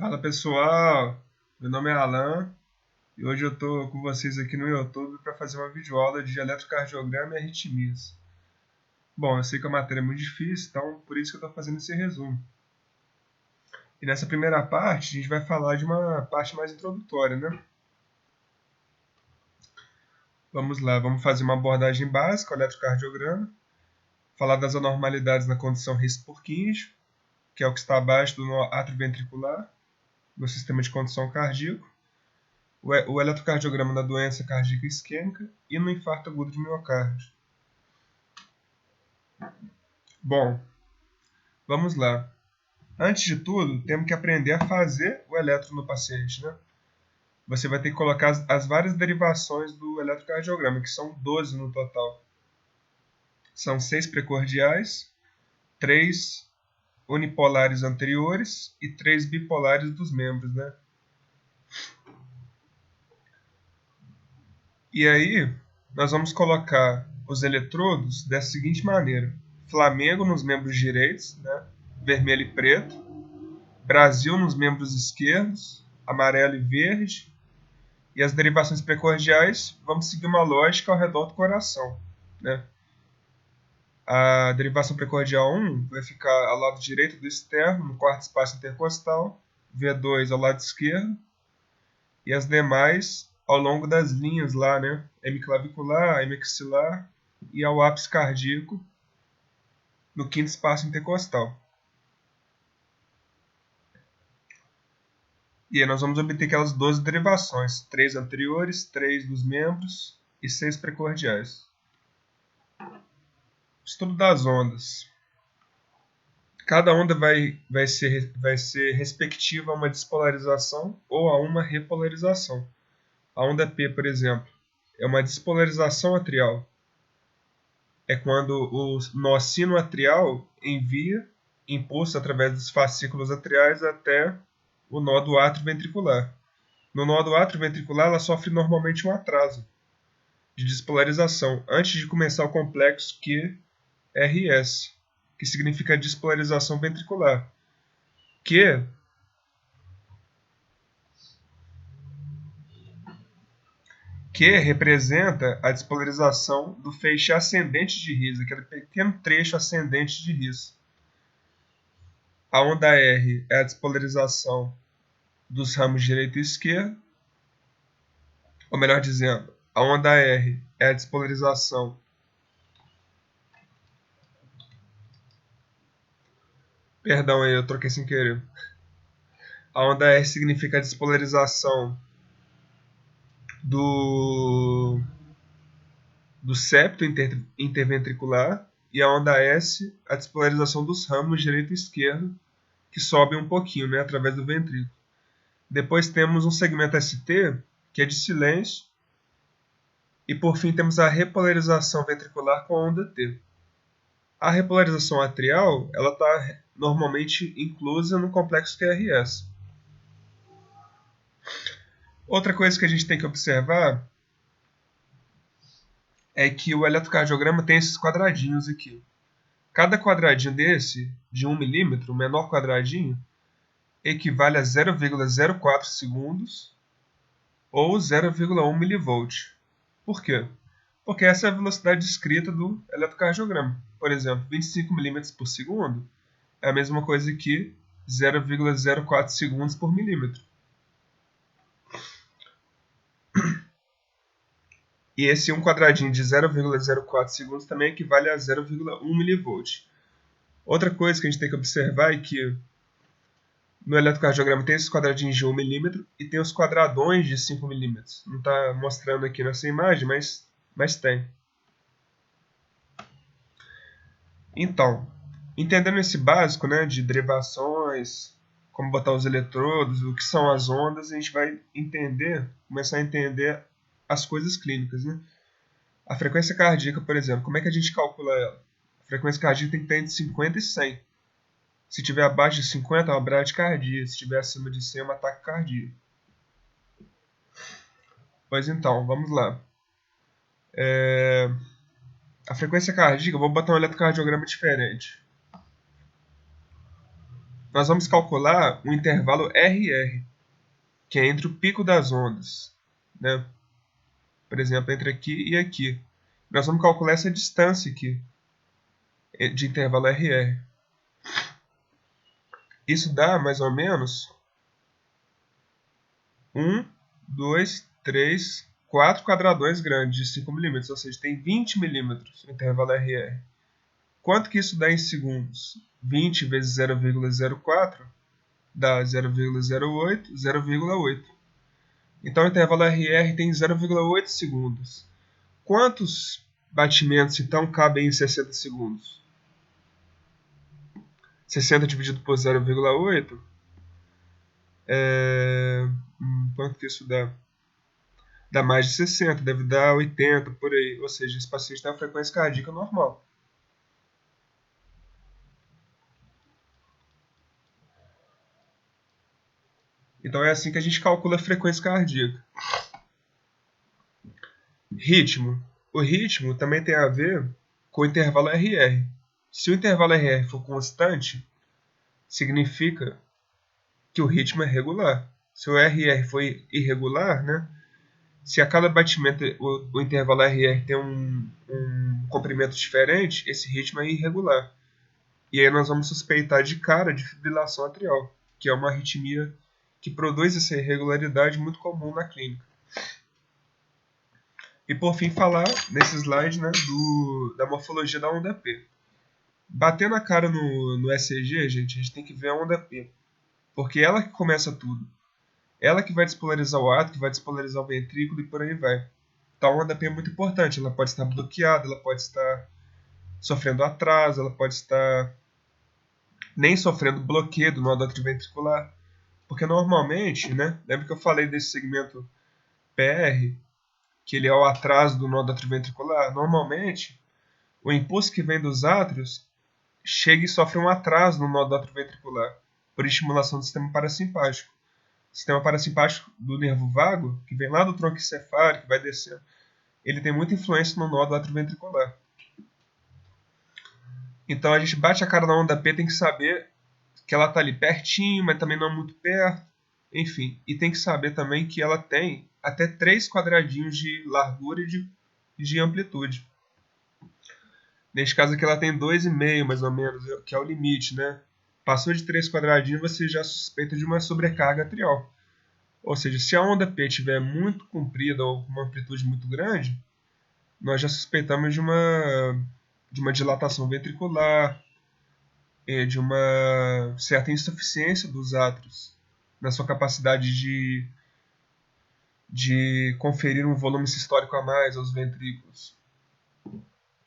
Fala pessoal, meu nome é Alan e hoje eu estou com vocês aqui no YouTube para fazer uma videoaula de eletrocardiograma e arritmias. Bom, eu sei que a matéria é muito difícil, então por isso que eu estou fazendo esse resumo. E nessa primeira parte a gente vai falar de uma parte mais introdutória, né? Vamos lá, vamos fazer uma abordagem básica ao eletrocardiograma, falar das anormalidades na condição His-Purkinje, que é o que está abaixo do nó atrioventricular, no sistema de condução cardíaco, o eletrocardiograma na doença cardíaca isquêmica e no infarto agudo de miocárdio. Bom, vamos lá. Antes de tudo, temos que aprender a fazer o eletro no paciente, né? Você vai ter que colocar as várias derivações do eletrocardiograma, que são 12 no total. São 6 precordiais, 3 unipolares anteriores e 3 bipolares dos membros, né? E aí, nós vamos colocar os eletrodos dessa seguinte maneira: Flamengo nos membros direitos, né? Vermelho e preto, Brasil nos membros esquerdos, amarelo e verde, e as derivações precordiais, vamos seguir uma lógica ao redor do coração, né? A derivação precordial 1 vai ficar ao lado direito do externo, no quarto espaço intercostal, V2 ao lado esquerdo, e as demais ao longo das linhas lá, né? Hemiclavicular, hemiaxilar e ao ápice cardíaco, no quinto espaço intercostal. E aí nós vamos obter aquelas 12 derivações, 3 anteriores, 3 dos membros e 6 precordiais. Estudo das ondas. Cada onda vai ser respectiva a uma despolarização ou a uma repolarização. A onda P, por exemplo, é uma despolarização atrial. É quando o nó sinoatrial envia impulso através dos fascículos atriais até o nó do átrio ventricular. No nó do átrio ventricular, ela sofre normalmente um atraso de despolarização antes de começar o complexo QRS, que significa despolarização ventricular, que representa a despolarização do feixe ascendente de His, aquele pequeno trecho ascendente de His. A onda R é a despolarização dos ramos direito e esquerdo, ou melhor dizendo, a onda R é a despolarização Perdão aí, eu troquei sem querer. A onda R significa a despolarização do septo interventricular e a onda S a despolarização dos ramos direito e esquerdo, que sobem um pouquinho, né, através do ventrículo. Depois temos um segmento ST, que é de silêncio, e por fim temos a repolarização ventricular com a onda T. A repolarização atrial, ela está normalmente inclusa no complexo QRS. Outra coisa que a gente tem que observar é que o eletrocardiograma tem esses quadradinhos aqui. Cada quadradinho desse, de 1 milímetro, o menor quadradinho, equivale a 0,04 segundos ou 0,1 milivolt. Por quê? Porque essa é a velocidade escrita do eletrocardiograma. Por exemplo, 25 milímetros por segundo é a mesma coisa que 0,04 segundos por milímetro. E esse um quadradinho de 0,04 segundos também equivale a 0,1 milivolt. Outra coisa que a gente tem que observar é que no eletrocardiograma tem esses quadradinhos de 1 milímetro e tem os quadradões de 5 milímetros. Não está mostrando aqui nessa imagem, mas tem. Então, entendendo esse básico, né, de derivações, como botar os eletrodos, o que são as ondas, a gente vai começar a entender as coisas clínicas, né? A frequência cardíaca, por exemplo, como é que a gente calcula ela? A frequência cardíaca tem que estar entre 50 e 100. Se tiver abaixo de 50, é uma bradicardia. Se tiver acima de 100, é uma taquicardia. Pois então, vamos lá. A frequência cardíaca, vou botar um eletrocardiograma diferente. nós vamos calcular o intervalo RR, que é entre o pico das ondas, né? Por exemplo, entre aqui e aqui. Nós vamos calcular essa distância aqui, de intervalo RR. Isso dá mais ou menos 1, 2, 3, 4 quadradões grandes de 5 milímetros, ou seja, tem 20 milímetros o intervalo RR. Quanto que isso dá em segundos? 20 vezes 0,04 dá 0,08, 0,8. Então o intervalo RR tem 0,8 segundos. Quantos batimentos então cabem em 60 segundos? 60 dividido por 0,8 quanto que isso dá? Dá mais de 60, deve dar 80 por aí. Ou seja, esse paciente tem uma frequência cardíaca normal. Então é assim que a gente calcula a frequência cardíaca. Ritmo. O ritmo também tem a ver com o intervalo RR. Se o intervalo RR for constante, significa que o ritmo é regular. Se o RR for irregular, né? Se a cada batimento o intervalo RR tem um comprimento diferente, esse ritmo é irregular. E aí nós vamos suspeitar de cara de fibrilação atrial, que é uma arritmia que produz essa irregularidade muito comum na clínica. E por fim falar nesse slide, né, da morfologia da onda P. Batendo a cara no ECG, gente, a gente tem que ver a onda P, porque ela que começa tudo. Ela que vai despolarizar o átrio, que vai despolarizar o ventrículo e por aí vai. Então a onda P é muito importante, ela pode estar bloqueada, ela pode estar sofrendo atraso, ela pode estar nem sofrendo bloqueio do nódo atrioventricular. Porque normalmente, né, lembra que eu falei desse segmento PR, que ele é o atraso do nódo atrioventricular? Normalmente, o impulso que vem dos átrios chega e sofre um atraso no nódo atrioventricular, por estimulação do sistema parasimpático. O sistema parasimpático do nervo vago, que vem lá do tronco encefálico, que vai descendo, ele tem muita influência no nódo atrioventricular. Então a gente bate a cara na onda P, tem que saber que ela está ali pertinho, mas também não muito perto. Enfim, e tem que saber também que ela tem até 3 quadradinhos de largura e de amplitude. Neste caso aqui ela tem 2,5 mais ou menos, que é o limite, né? Passou de 3 quadradinhos, você já suspeita de uma sobrecarga atrial. Ou seja, se a onda P estiver muito comprida ou com uma amplitude muito grande, nós já suspeitamos de uma dilatação ventricular, de uma certa insuficiência dos átrios na sua capacidade de conferir um volume sistólico a mais aos ventrículos.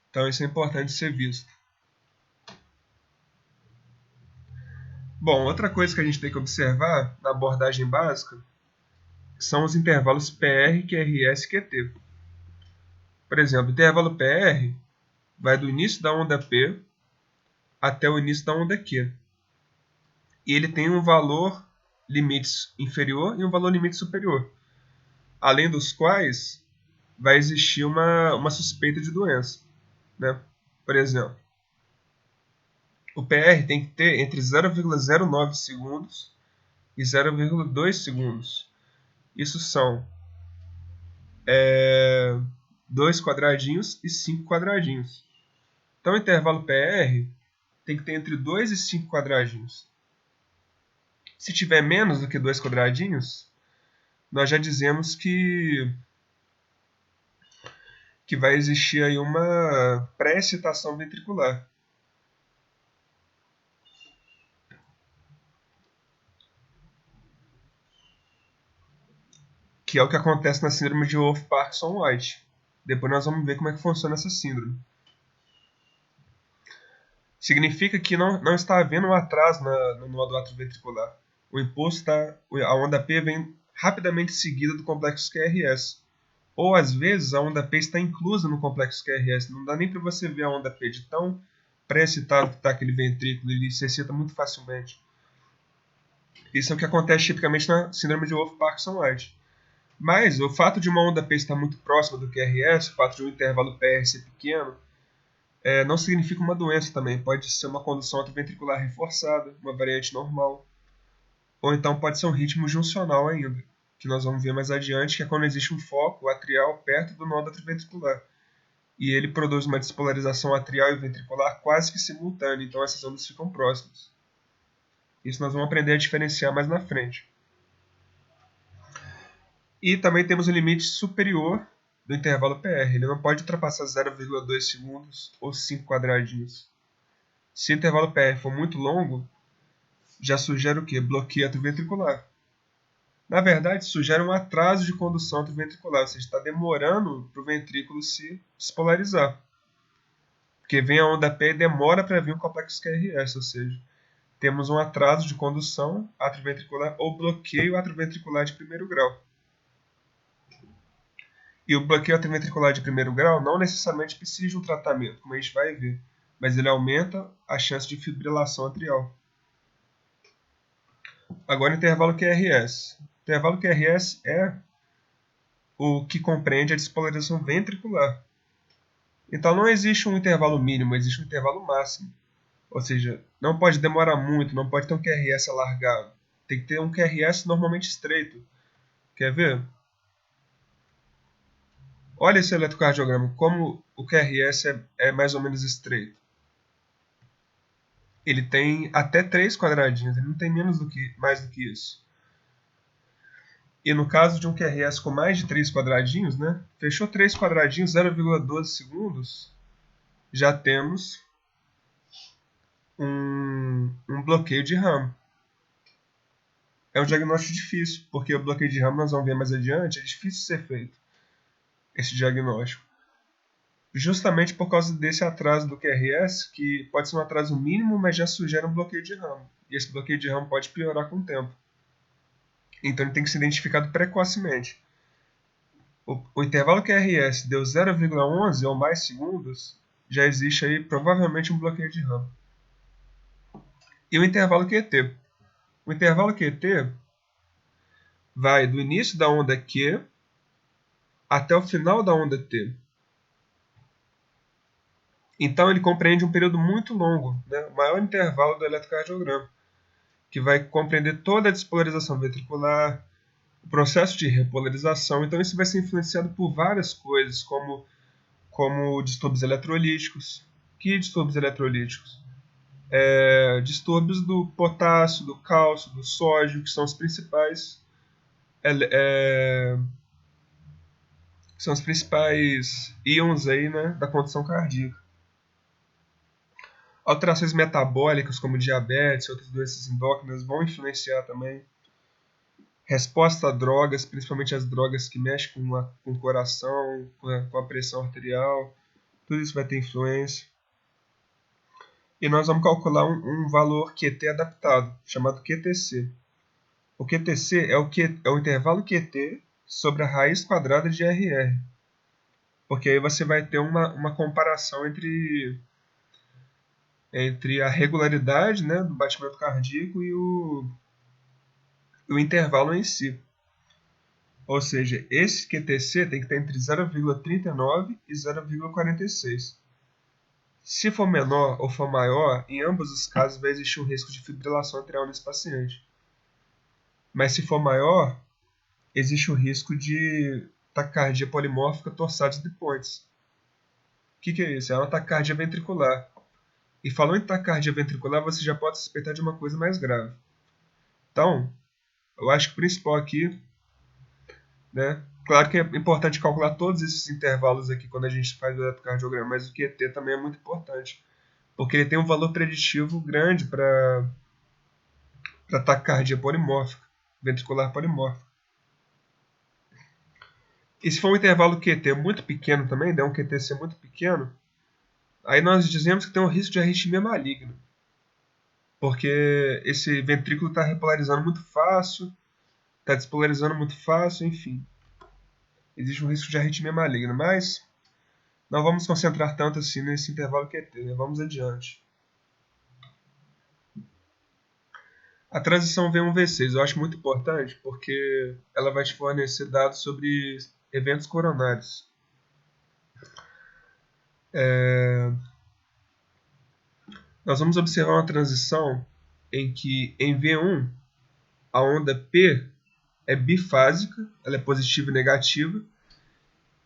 Então isso é importante ser visto. Bom, outra coisa que a gente tem que observar na abordagem básica são os intervalos PR, QRS e QT. Por exemplo, o intervalo PR vai do início da onda P até o início da onda Q. E ele tem um valor limite inferior e um valor limite superior, além dos quais vai existir uma suspeita de doença, né? Por exemplo, o PR tem que ter entre 0,09 segundos e 0,2 segundos. Isso são 2 quadradinhos e 5 quadradinhos. Então o intervalo PR tem que ter entre 2 e 5 quadradinhos. Se tiver menos do que 2 quadradinhos, nós já dizemos que vai existir aí uma pré-excitação ventricular. Que é o que acontece na síndrome de Wolff-Parkinson-White. Depois nós vamos ver como é que funciona essa síndrome. Significa que não está havendo um atraso no nódo atrioventricular. O impulso está, a onda P vem rapidamente seguida do complexo QRS. Ou às vezes a onda P está inclusa no complexo QRS. Não dá nem para você ver a onda P de tão pré-excitado que está aquele ventrículo, ele se excita muito facilmente. Isso é o que acontece tipicamente na síndrome de Wolff-Parkinson-White. Mas o fato de uma onda P estar muito próxima do QRS, o fato de um intervalo PR ser pequeno, Não significa uma doença também. Pode ser uma condução atrioventricular reforçada, uma variante normal. Ou então pode ser um ritmo juncional ainda, que nós vamos ver mais adiante, que é quando existe um foco atrial perto do nódo atrioventricular. E ele produz uma despolarização atrial e ventricular quase que simultânea, então essas ondas ficam próximas. Isso nós vamos aprender a diferenciar mais na frente. E também temos o limite superior do intervalo PR. Ele não pode ultrapassar 0,2 segundos ou 5 quadradinhos. Se o intervalo PR for muito longo, já sugere o quê? Bloqueio atrioventricular. Na verdade, sugere um atraso de condução atrioventricular, ou seja, está demorando para o ventrículo se despolarizar. Porque vem a onda P e demora para vir um complexo QRS, ou seja, temos um atraso de condução atrioventricular ou bloqueio atrioventricular de primeiro grau. E o bloqueio atrioventricular de primeiro grau não necessariamente precisa de um tratamento, como a gente vai ver, mas ele aumenta a chance de fibrilação atrial. Agora, intervalo QRS. O intervalo QRS é o que compreende a despolarização ventricular. Então, não existe um intervalo mínimo, existe um intervalo máximo. Ou seja, não pode demorar muito, não pode ter um QRS alargado. Tem que ter um QRS normalmente estreito. Quer ver? Olha esse eletrocardiograma, como o QRS é mais ou menos estreito. Ele tem até 3 quadradinhos, ele não tem mais do que isso. E no caso de um QRS com mais de 3 quadradinhos, né? Fechou 3 quadradinhos, 0,12 segundos, já temos um bloqueio de ramo. É um diagnóstico difícil, porque o bloqueio de ramo, nós vamos ver mais adiante, é difícil de ser feito, esse diagnóstico. Justamente por causa desse atraso do QRS, que pode ser um atraso mínimo, mas já sugere um bloqueio de ramo. E esse bloqueio de ramo pode piorar com o tempo. Então ele tem que ser identificado precocemente. O intervalo QRS deu 0,11 ou mais segundos, já existe aí provavelmente um bloqueio de ramo. E o intervalo QT? O intervalo QT vai do início da onda Q até o final da onda T. Então ele compreende um período muito longo, né? O maior intervalo do eletrocardiograma, que vai compreender toda a despolarização ventricular, o processo de repolarização. Então isso vai ser influenciado por várias coisas, como distúrbios eletrolíticos. Que distúrbios eletrolíticos? Distúrbios do potássio, do cálcio, do sódio, que são os principais íons aí, né, da condição cardíaca. Alterações metabólicas, como diabetes e outras doenças endócrinas, vão influenciar também. Resposta a drogas, principalmente as drogas que mexem com o coração, com a pressão arterial, tudo isso vai ter influência. E nós vamos calcular um valor QT adaptado, chamado QTC. O QTC é o intervalo QT sobre a raiz quadrada de RR. Porque aí você vai ter uma comparação entre a regularidade, né, do batimento cardíaco e o intervalo em si. Ou seja, esse QTC tem que estar entre 0,39 e 0,46. Se for menor ou for maior, em ambos os casos vai existir um risco de fibrilação atrial nesse paciente. Mas se for maior, existe o risco de taquicardia polimórfica torsades de Pontes. O que é isso? É uma taquicardia ventricular. E falando em taquicardia ventricular, você já pode suspeitar de uma coisa mais grave. Então, eu acho que o principal aqui, né? Claro que é importante calcular todos esses intervalos aqui quando a gente faz o eletrocardiograma, mas o QT também é muito importante, porque ele tem um valor preditivo grande para taquicardia polimórfica, ventricular polimórfica. E se for um intervalo QT muito pequeno também, der um QTC muito pequeno, aí nós dizemos que tem um risco de arritmia maligna, porque esse ventrículo está repolarizando muito fácil, está despolarizando muito fácil, enfim. Existe um risco de arritmia maligna, mas não vamos concentrar tanto assim nesse intervalo QT, né? Vamos adiante. A transição V1-V6 eu acho muito importante porque ela vai te fornecer dados sobre eventos coronários. Nós vamos observar uma transição em que em V1 a onda P é bifásica, ela é positiva e negativa,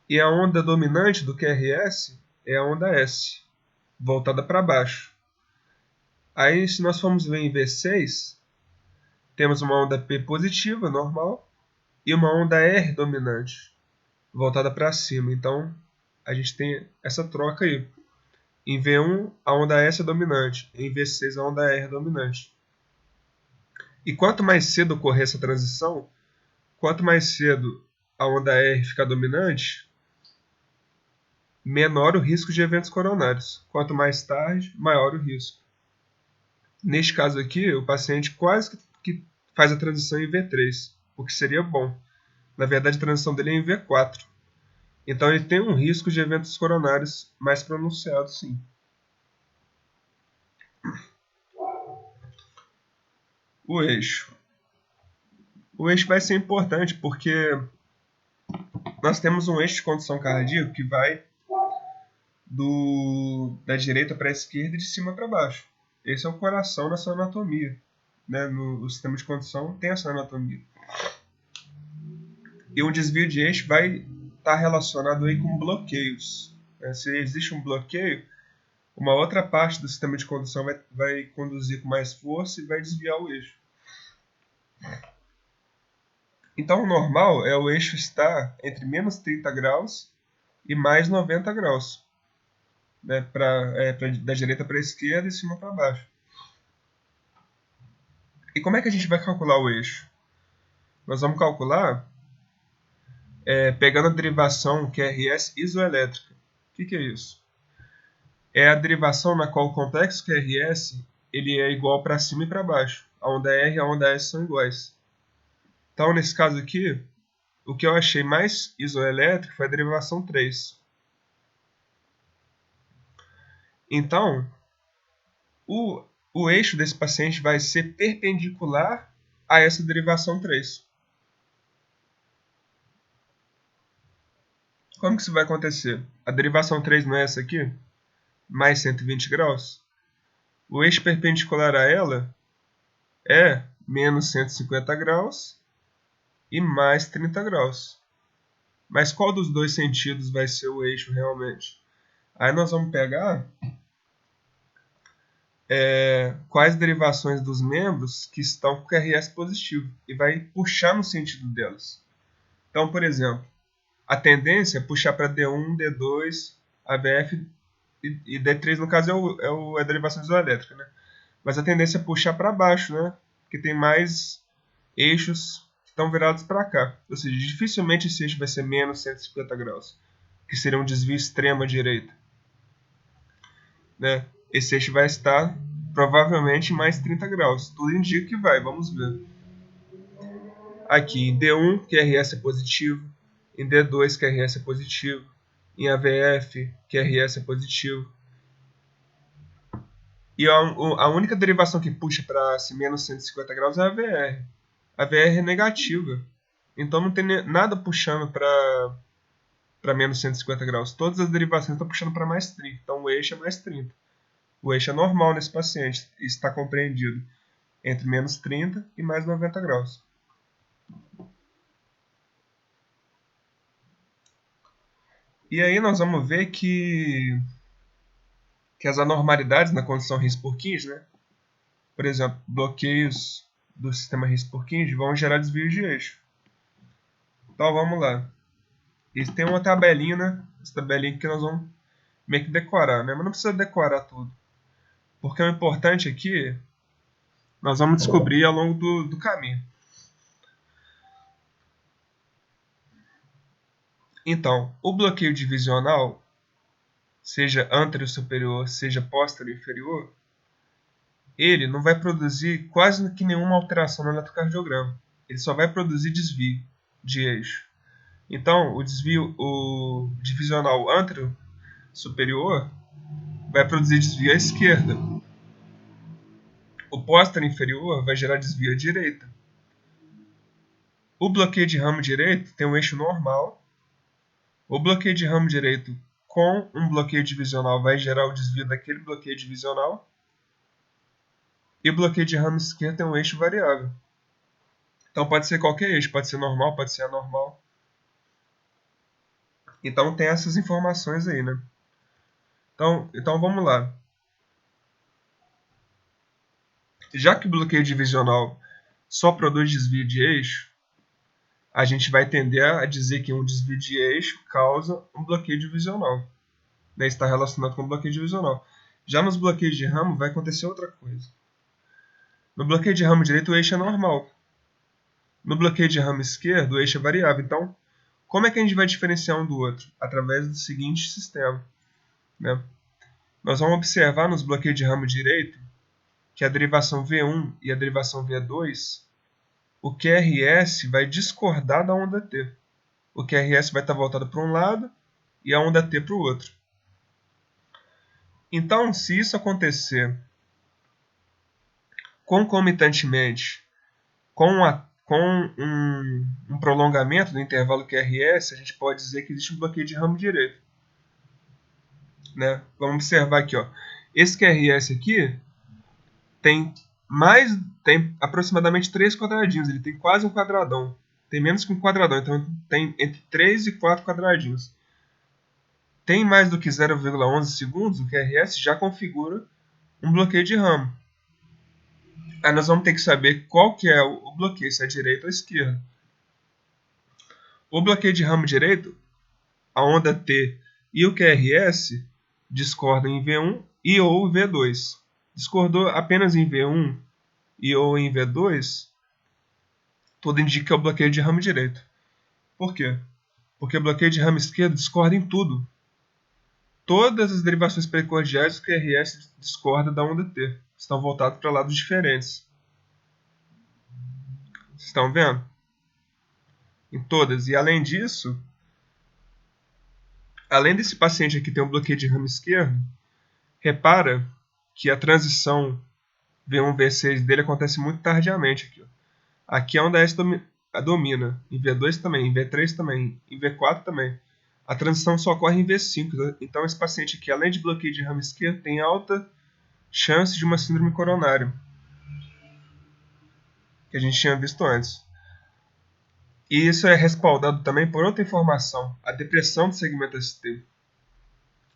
e a onda dominante do QRS é a onda S, voltada para baixo. Aí, se nós formos ver em V6, temos uma onda P positiva, normal, e uma onda R dominante, voltada para cima. Então, a gente tem essa troca aí. Em V1, a onda S é dominante. Em V6, a onda R é dominante. E quanto mais cedo ocorrer essa transição, quanto mais cedo a onda R ficar dominante, menor o risco de eventos coronários. Quanto mais tarde, maior o risco. Neste caso aqui, o paciente quase que faz a transição em V3, o que seria bom. Na verdade, a transição dele é em V4. Então, ele tem um risco de eventos coronários mais pronunciado, sim. O eixo. O eixo vai ser importante porque nós temos um eixo de condução cardíaca que vai da direita para a esquerda e de cima para baixo. Esse é o coração da sua anatomia. Né? No sistema de condução tem essa anatomia. E um desvio de eixo vai estar relacionado aí com bloqueios. Se existe um bloqueio, uma outra parte do sistema de condução vai conduzir com mais força e vai desviar o eixo. Então, o normal é o eixo estar entre menos 30 graus e mais 90 graus. Né, da direita para a esquerda e de cima para baixo. E como é que a gente vai calcular o eixo? Nós vamos calcular pegando a derivação QRS isoelétrica. O que é isso? É a derivação na qual o complexo QRS ele é igual para cima e para baixo. A onda R e a onda S são iguais. Então, nesse caso aqui, o que eu achei mais isoelétrico foi a derivação 3. Então, o eixo desse paciente vai ser perpendicular a essa derivação 3. Como que isso vai acontecer? A derivação 3 não é essa aqui? Mais 120 graus? O eixo perpendicular a ela é menos 150 graus e mais 30 graus. Mas qual dos dois sentidos vai ser o eixo realmente? Aí nós vamos pegar quais derivações dos membros que estão com QRS positivo e vai puxar no sentido delas. Então, por exemplo, a tendência é puxar para D1, D2, AVF e D3, no caso, é a derivação isoelétrica, né? Mas a tendência é puxar para baixo, né? Porque tem mais eixos que estão virados para cá. Ou seja, dificilmente esse eixo vai ser menos 150 graus, que seria um desvio extremo à direita. Né? Esse eixo vai estar provavelmente mais 30 graus. Tudo indica que vai, vamos ver. Aqui em D1, QRS é positivo. Em D2, QRS é positivo. Em AVF, QRS é positivo. E a única derivação que puxa para menos 150 graus é a VR. A VR é negativa. Então não tem nada puxando para menos 150 graus. Todas as derivações estão puxando para mais 30. Então o eixo é mais 30. O eixo é normal nesse paciente. Está compreendido entre menos 30 e mais 90 graus. E aí nós vamos ver que as anormalidades na condição His-Purkinje, né? Por exemplo, bloqueios do sistema His-Purkinje vão gerar desvio de eixo. Então vamos lá. E tem uma tabelinha, né? Essa tabelinha que nós vamos meio que decorar, né? Mas não precisa decorar tudo. Porque o importante aqui, nós vamos descobrir ao longo do caminho. Então, o bloqueio divisional, seja anterior superior, seja posterior inferior, ele não vai produzir quase que nenhuma alteração no eletrocardiograma. Ele só vai produzir desvio de eixo. Então, o divisional anterior superior vai produzir desvio à esquerda. O posterior inferior vai gerar desvio à direita. O bloqueio de ramo direito tem um eixo normal. O bloqueio de ramo direito com um bloqueio divisional vai gerar o desvio daquele bloqueio divisional. E o bloqueio de ramo esquerdo tem um eixo variável. Então pode ser qualquer eixo, pode ser normal, pode ser anormal. Então tem essas informações aí, né? Então vamos lá. Já que o bloqueio divisional só produz desvio de eixo, a gente vai tender a dizer que um desvio de eixo causa um bloqueio divisional. Né? Está relacionado com o bloqueio divisional. Já nos bloqueios de ramo vai acontecer outra coisa. No bloqueio de ramo direito o eixo é normal. No bloqueio de ramo esquerdo o eixo é variável. Então, como é que a gente vai diferenciar um do outro? Através do seguinte sistema. Né? Nós vamos observar nos bloqueios de ramo direito que a derivação V1 e a derivação V2, o QRS vai discordar da onda T. O QRS vai estar voltado para um lado e a onda T para o outro. Então, se isso acontecer concomitantemente com um prolongamento do intervalo QRS, a gente pode dizer que existe um bloqueio de ramo direito. Né? Vamos observar aqui. Ó. Esse QRS aqui tem aproximadamente 3 quadradinhos. Ele tem quase um quadradão. Tem menos que um quadradão. Então tem entre 3 e 4 quadradinhos. Tem mais do que 0,11 segundos, o QRS já configura um bloqueio de ramo. Aí nós vamos ter que saber qual que é o bloqueio, se é direito ou esquerdo. O bloqueio de ramo direito, a onda T e o QRS discordam em V1 e ou V2. Discordou apenas em V1 e ou em V2, tudo indica que é o bloqueio de ramo direito. Por quê? Porque o bloqueio de ramo esquerdo discorda em tudo. Todas as derivações precordiais do QRS discordam da onda T. Estão voltados para lados diferentes. Vocês estão vendo? Em todas. E além disso, além desse paciente aqui ter um bloqueio de ramo esquerdo, repara que a transição V1, V6 dele acontece muito tardiamente. Aqui é onde a S domina. Em V2 também, em V3 também, em V4 também. A transição só ocorre em V5. Então esse paciente aqui, além de bloqueio de ramo esquerdo, tem alta chance de uma síndrome coronária, que a gente tinha visto antes. E isso é respaldado também por outra informação, a depressão do segmento ST.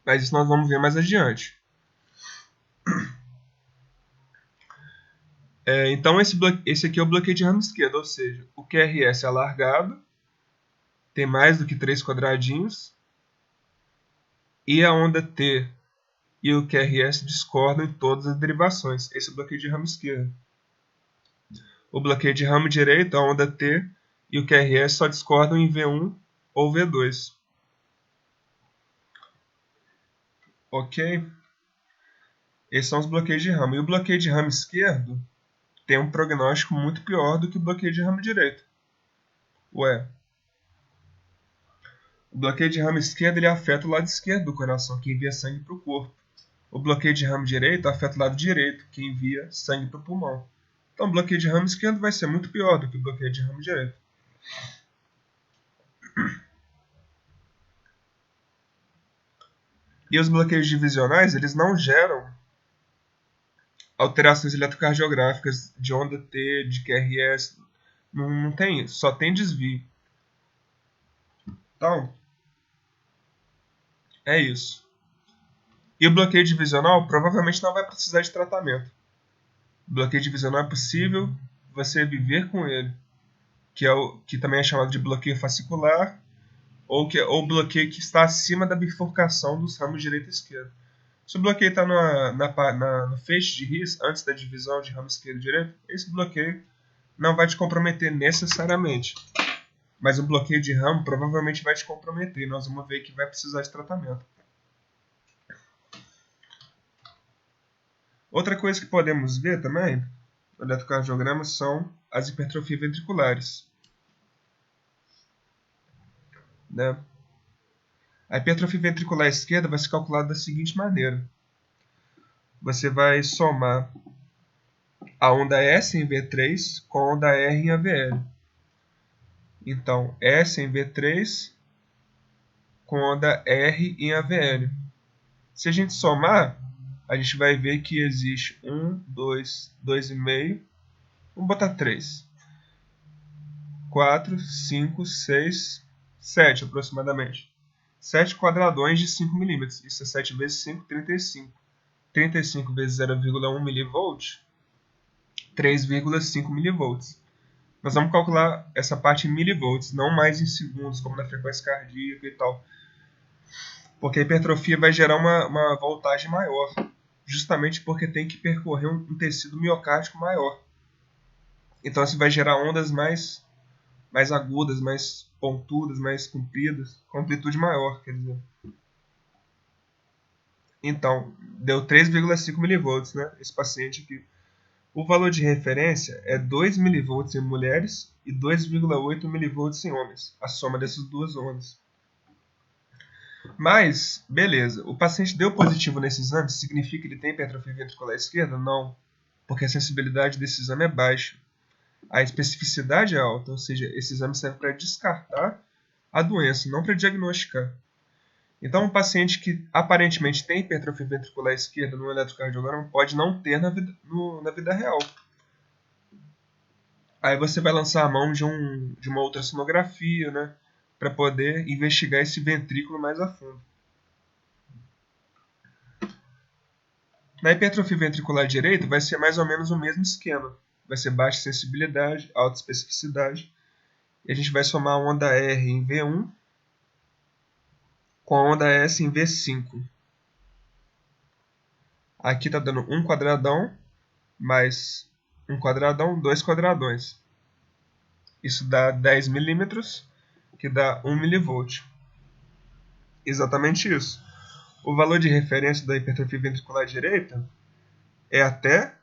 Mas isso nós vamos ver mais adiante. Então esse aqui é o bloqueio de ramo esquerdo, ou seja, o QRS é alargado, tem mais do que 3 quadradinhos, e a onda T e o QRS discordam em todas as derivações. Esse é o bloqueio de ramo esquerdo. O bloqueio de ramo direito, a onda T e o QRS só discordam em V1 ou V2. Ok? Esses são os bloqueios de ramo. E o bloqueio de ramo esquerdo tem um prognóstico muito pior do que o bloqueio de ramo direito. Ué, o bloqueio de ramo esquerdo ele afeta o lado esquerdo do coração, que envia sangue para o corpo. O bloqueio de ramo direito afeta o lado direito, que envia sangue para o pulmão. Então, o bloqueio de ramo esquerdo vai ser muito pior do que o bloqueio de ramo direito. E os bloqueios divisionais, eles não geram alterações eletrocardiográficas de onda T, de QRS. Não tem isso, só tem desvio. Então, é isso. E o bloqueio divisional provavelmente não vai precisar de tratamento. O bloqueio divisional é possível você viver com ele, que também é chamado de bloqueio fascicular, ou bloqueio que está acima da bifurcação dos ramos direito e esquerdo. Se o bloqueio está no feixe de His, antes da divisão de ramo esquerdo e direito, esse bloqueio não vai te comprometer necessariamente. Mas o bloqueio de ramo provavelmente vai te comprometer. E nós vamos ver que vai precisar de tratamento. Outra coisa que podemos ver também no eletrocardiograma são as hipertrofias ventriculares. Né? A hipertrofia ventricular esquerda vai ser calculada da seguinte maneira. Você vai somar a onda S em V3 com a onda R em AVL. Então, S em V3 com onda R em AVL. Se a gente somar, a gente vai ver que existe 1, 2, 2,5, vamos botar 3, 4, 5, 6, 7 aproximadamente. 7 quadradões de 5 milímetros. Isso é 7 vezes 5, 35. 35 vezes 0,1 mV, 3,5 mV. Nós vamos calcular essa parte em milivolts, não mais em segundos, como na frequência cardíaca e tal. Porque a hipertrofia vai gerar uma voltagem maior, justamente porque tem que percorrer um tecido miocárdico maior. Então isso vai gerar ondas mais agudas, mais pontudas, mais compridas, com amplitude maior, quer dizer. Então, deu 3,5 mV, né, esse paciente aqui. O valor de referência é 2 mV em mulheres e 2,8 mV em homens, a soma dessas duas ondas. Mas, beleza, o paciente deu positivo nesse exame, significa que ele tem hipertrofia ventricular esquerda? Não, porque a sensibilidade desse exame é baixa. A especificidade é alta, ou seja, esse exame serve para descartar a doença, não para diagnosticar. Então, um paciente que aparentemente tem hipertrofia ventricular esquerda no eletrocardiograma pode não ter na vida real. Aí você vai lançar a mão de uma ultrassonografia, né, para poder investigar esse ventrículo mais a fundo. Na hipertrofia ventricular direita vai ser mais ou menos o mesmo esquema. Vai ser baixa sensibilidade, alta especificidade. E a gente vai somar a onda R em V1 com a onda S em V5. Aqui está dando 1 quadradão mais 1 quadradão, 2 quadradões. Isso dá 10 milímetros, que dá 1 milivolt. Exatamente isso. O valor de referência da hipertrofia ventricular direita é até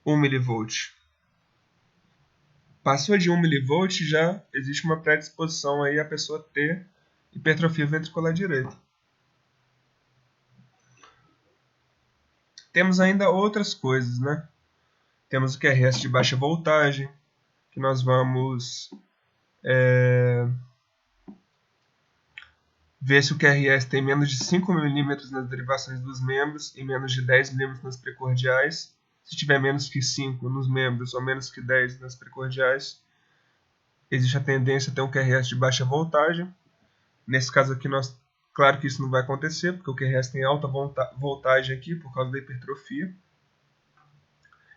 1 milivolt. Passou de 1 milivolt, já existe uma predisposição aí a pessoa ter hipertrofia ventricular direita. Temos ainda outras coisas, né? Temos o QRS de baixa voltagem, que nós vamos ver se o QRS tem menos de 5 milímetros nas derivações dos membros e menos de 10 milímetros nas precordiais. Se tiver menos que 5 nos membros ou menos que 10 nas precordiais, existe a tendência a ter um QRS de baixa voltagem. Nesse caso aqui, claro que isso não vai acontecer, porque o QRS tem alta voltagem aqui por causa da hipertrofia.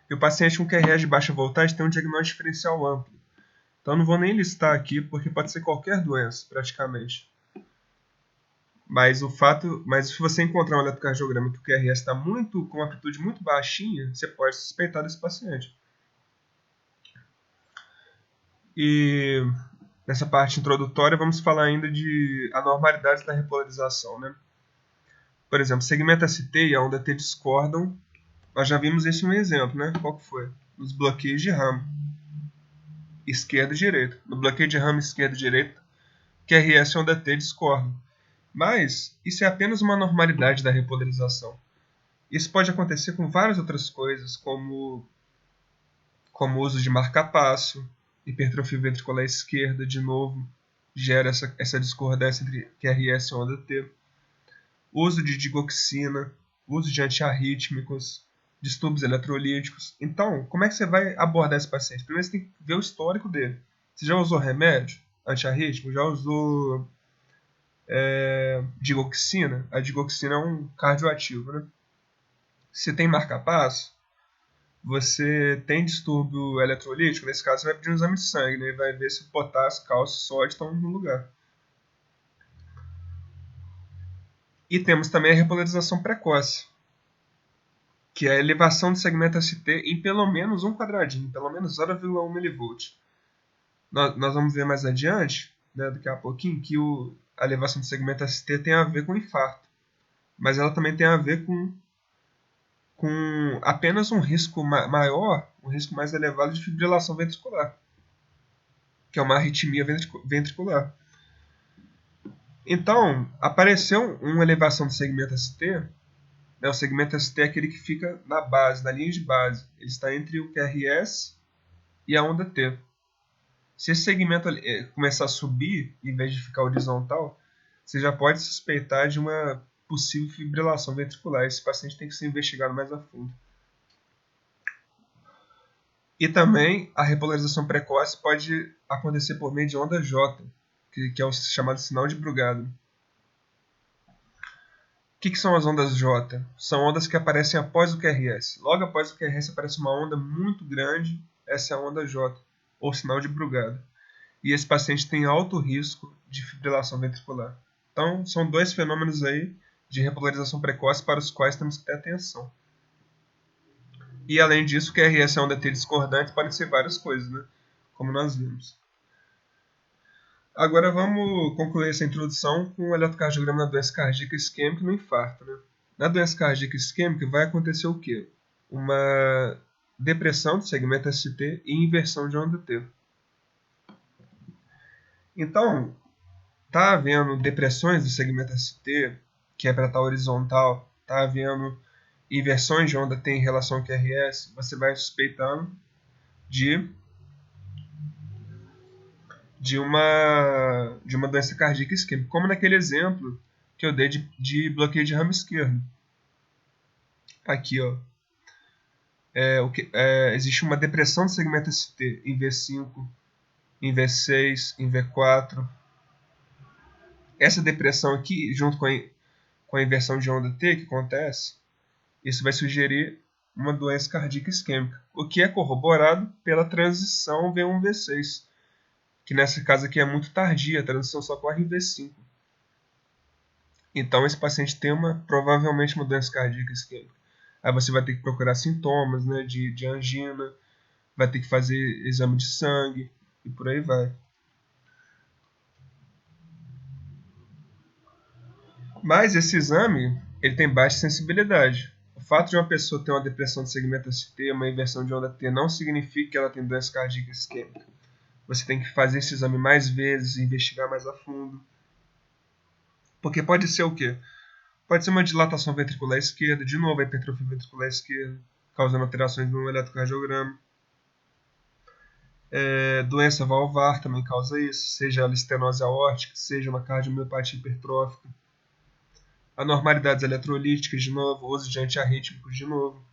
E o paciente com QRS de baixa voltagem tem um diagnóstico diferencial amplo. Então não vou nem listar aqui, porque pode ser qualquer doença, praticamente. Mas se você encontrar um eletrocardiograma que o QRS está com uma amplitude muito baixinha, você pode suspeitar desse paciente. E nessa parte introdutória vamos falar ainda de anormalidades da repolarização, né? Por exemplo, segmento ST e a onda T discordam. Nós já vimos esse um exemplo, né? Qual que foi? Nos bloqueios de ramo, esquerda e direita. No bloqueio de ramo esquerda e direita, QRS e onda T discordam. Mas isso é apenas uma anormalidade da repolarização. Isso pode acontecer com várias outras coisas, como o uso de marca-passo, hipertrofia ventricular esquerda, de novo, gera essa discordância entre QRS e onda T. Uso de digoxina, uso de antiarrítmicos, distúrbios eletrolíticos. Então, como é que você vai abordar esse paciente? Primeiro você tem que ver o histórico dele. Você já usou remédio antiarrítmico? Já usou digoxina? A digoxina é um cardioativo, né? Se tem marca-passo, você tem distúrbio eletrolítico, nesse caso você vai pedir um exame de sangue, né? E vai ver se o potássio, cálcio e sódio estão no lugar. E temos também a repolarização precoce, que é a elevação do segmento ST em pelo menos um quadradinho, pelo menos 0,1 mV. Nós vamos ver mais adiante, né, daqui a pouquinho, que a elevação do segmento ST tem a ver com infarto, mas ela também tem a ver com apenas um risco maior, um risco mais elevado de fibrilação ventricular, que é uma arritmia ventricular. Então, apareceu uma elevação do segmento ST, né? O segmento ST é aquele que fica na base, na linha de base. Ele está entre o QRS e a onda T. Se esse segmento começar a subir, em vez de ficar horizontal, você já pode suspeitar de uma possível fibrilação ventricular. Esse paciente tem que ser investigado mais a fundo. E também a repolarização precoce pode acontecer por meio de onda J, que é o chamado sinal de Brugada. O que são as ondas J? São ondas que aparecem após o QRS. Logo após o QRS aparece uma onda muito grande, essa é a onda J, ou sinal de Brugada. E esse paciente tem alto risco de fibrilação ventricular. Então, são dois fenômenos aí de repolarização precoce para os quais temos que ter atenção. E além disso, o QRS é onda T discordante, pode ser várias coisas, né? Como nós vimos. Agora vamos concluir essa introdução com o eletrocardiograma na doença cardíaca isquêmica e no infarto. Né? Na doença cardíaca isquêmica vai acontecer o quê? Uma depressão do segmento ST e inversão de onda T. Então, está havendo depressões do segmento ST, que é para estar horizontal, está havendo inversões de onda T em relação ao QRS, você vai suspeitando de uma doença cardíaca isquêmica, como naquele exemplo que eu dei de bloqueio de ramo esquerdo. Aqui, ó. Existe uma depressão do segmento ST em V5, em V6, em V4. Essa depressão aqui, junto com a inversão de onda T que acontece, isso vai sugerir uma doença cardíaca isquêmica, o que é corroborado pela transição V1-V6, que nesse caso aqui é muito tardia, a transição só ocorre em V5. Então esse paciente tem provavelmente uma doença cardíaca isquêmica. Aí você vai ter que procurar sintomas, né, de angina, vai ter que fazer exame de sangue e por aí vai. Mas esse exame ele tem baixa sensibilidade. O fato de uma pessoa ter uma depressão de segmento ST, uma inversão de onda T, não significa que ela tem doença cardíaca isquêmica. Você tem que fazer esse exame mais vezes, investigar mais a fundo. Porque pode ser o quê? Pode ser uma dilatação ventricular esquerda, de novo a hipertrofia ventricular esquerda, causando alterações no eletrocardiograma. Doença valvar também causa isso, seja a estenose aórtica, seja uma cardiomiopatia hipertrófica. Anormalidades eletrolíticas, de novo, uso de antiarrítmicos, de novo.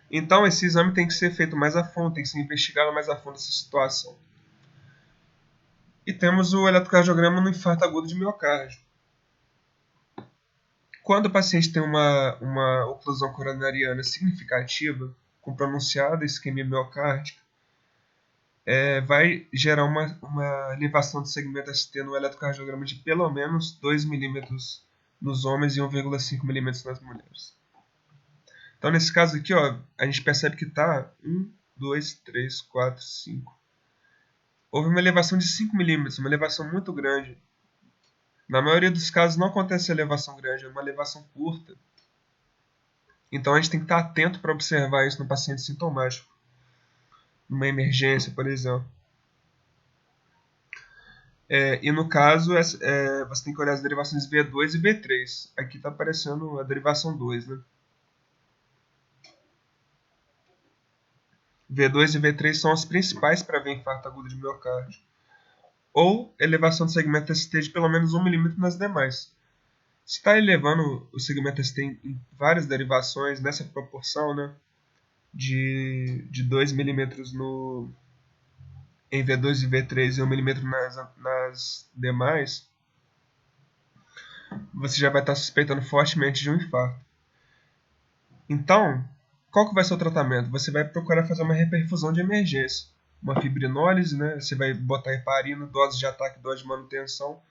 Então, esse exame tem que ser feito mais a fundo, tem que ser investigado mais a fundo essa situação. E temos o eletrocardiograma no infarto agudo de miocárdio. Quando o paciente tem uma oclusão coronariana significativa, com pronunciada isquemia miocárdica, vai gerar uma elevação do segmento ST no eletrocardiograma de pelo menos 2 milímetros nos homens e 1,5 milímetros nas mulheres. Então, nesse caso aqui, ó, a gente percebe que está 1, 2, 3, 4, 5. Houve uma elevação de 5 milímetros, uma elevação muito grande. Na maioria dos casos não acontece elevação grande, é uma elevação curta. Então, a gente tem que estar atento para observar isso no paciente sintomático. Numa emergência, por exemplo. E no caso, você tem que olhar as derivações V2 e V3. Aqui está aparecendo a derivação 2, né? V2 e V3 são as principais para ver infarto agudo de miocárdio. Ou elevação do segmento ST de pelo menos 1 milímetro nas demais. Se está elevando o segmento ST em várias derivações, nessa proporção, né, de 2 milímetros em V2 e V3 e 1 milímetro nas demais, você já vai estar suspeitando fortemente de um infarto. Então, qual que vai ser o tratamento? Você vai procurar fazer uma reperfusão de emergência. Uma fibrinólise, né? Você vai botar heparina, dose de ataque, dose de manutenção.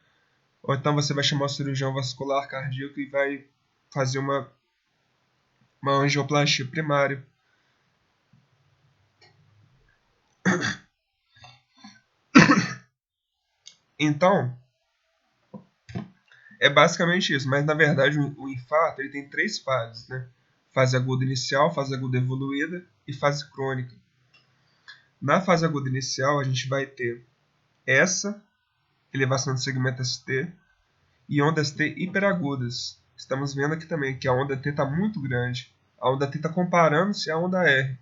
Ou então você vai chamar o cirurgião vascular cardíaco e vai fazer uma angioplastia primária. Então, é basicamente isso. Mas, na verdade, o infarto ele tem 3 fases, né? Fase aguda inicial, fase aguda evoluída e fase crônica. Na fase aguda inicial, a gente vai ter essa elevação do segmento ST e ondas T hiperagudas. Estamos vendo aqui também que a onda T está muito grande. A onda T está comparando-se à onda R.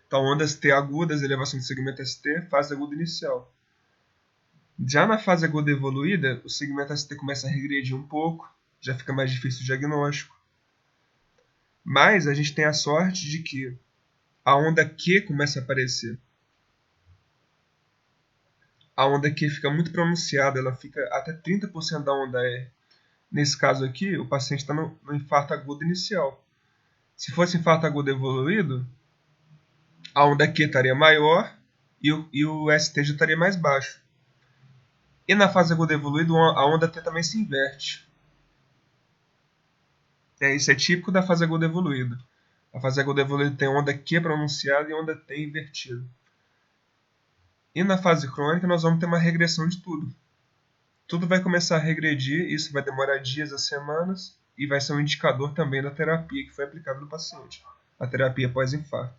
Então, ondas T agudas, elevação do segmento ST, fase aguda inicial. Já na fase aguda evoluída, o segmento ST começa a regredir um pouco, já fica mais difícil o diagnóstico. Mas a gente tem a sorte de que a onda Q começa a aparecer. A onda Q fica muito pronunciada, ela fica até 30% da onda R. Nesse caso aqui, o paciente está no infarto agudo inicial. Se fosse infarto agudo evoluído, a onda Q estaria maior e o ST já estaria mais baixo. E na fase aguda evoluída, a onda T também se inverte. Isso é típico da fase aguda evoluída. A fase aguda evoluída tem onda Q pronunciada e onda T invertida. E na fase crônica, nós vamos ter uma regressão de tudo. Tudo vai começar a regredir, isso vai demorar dias a semanas e vai ser um indicador também da terapia que foi aplicada no paciente, a terapia pós-infarto.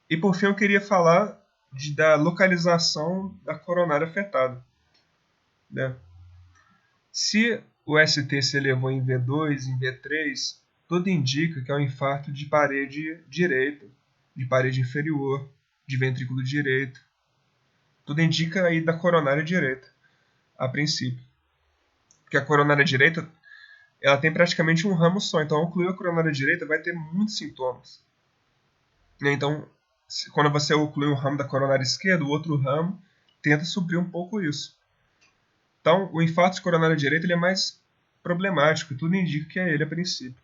E por fim eu queria falar da localização da coronária afetada. Né? Se o ST se elevou em V2, em V3, tudo indica que é um infarto de parede direita, de parede inferior, de ventrículo direito. Tudo indica aí da coronária direita, a princípio. Porque a coronária direita ela tem praticamente um ramo só. Então, ocluir a coronária direita vai ter muitos sintomas. Então, quando você oclui um ramo da coronária esquerda, o outro ramo tenta suprir um pouco isso. Então, o infarto de coronária direita ele é mais problemático. E tudo indica que é ele a princípio.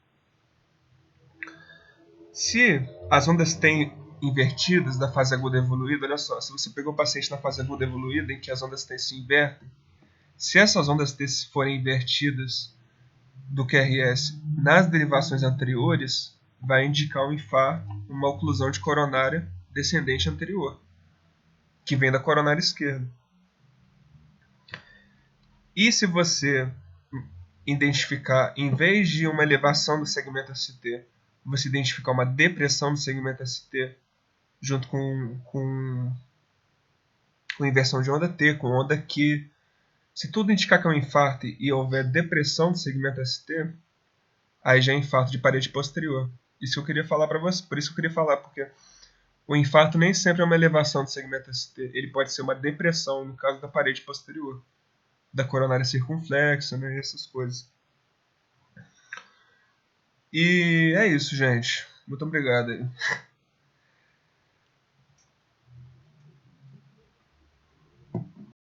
Se as ondas têm invertidas da fase aguda evoluída, olha só, se você pegou o paciente na fase aguda evoluída, em que as ondas T se invertem, se essas ondas T forem invertidas do QRS nas derivações anteriores, vai indicar um infarto, uma oclusão de coronária descendente anterior, que vem da coronária esquerda. E se você identificar, em vez de uma elevação do segmento ST, você identificar uma depressão do segmento ST, junto com inversão de onda T, com onda Q, se tudo indicar que é um infarto e houver depressão do segmento ST, aí já é infarto de parede posterior. Isso que eu queria falar para você, por isso que eu queria falar, porque o infarto nem sempre é uma elevação do segmento ST, ele pode ser uma depressão no caso da parede posterior, da coronária circunflexa, né, essas coisas. E é isso, gente. Muito obrigado aí.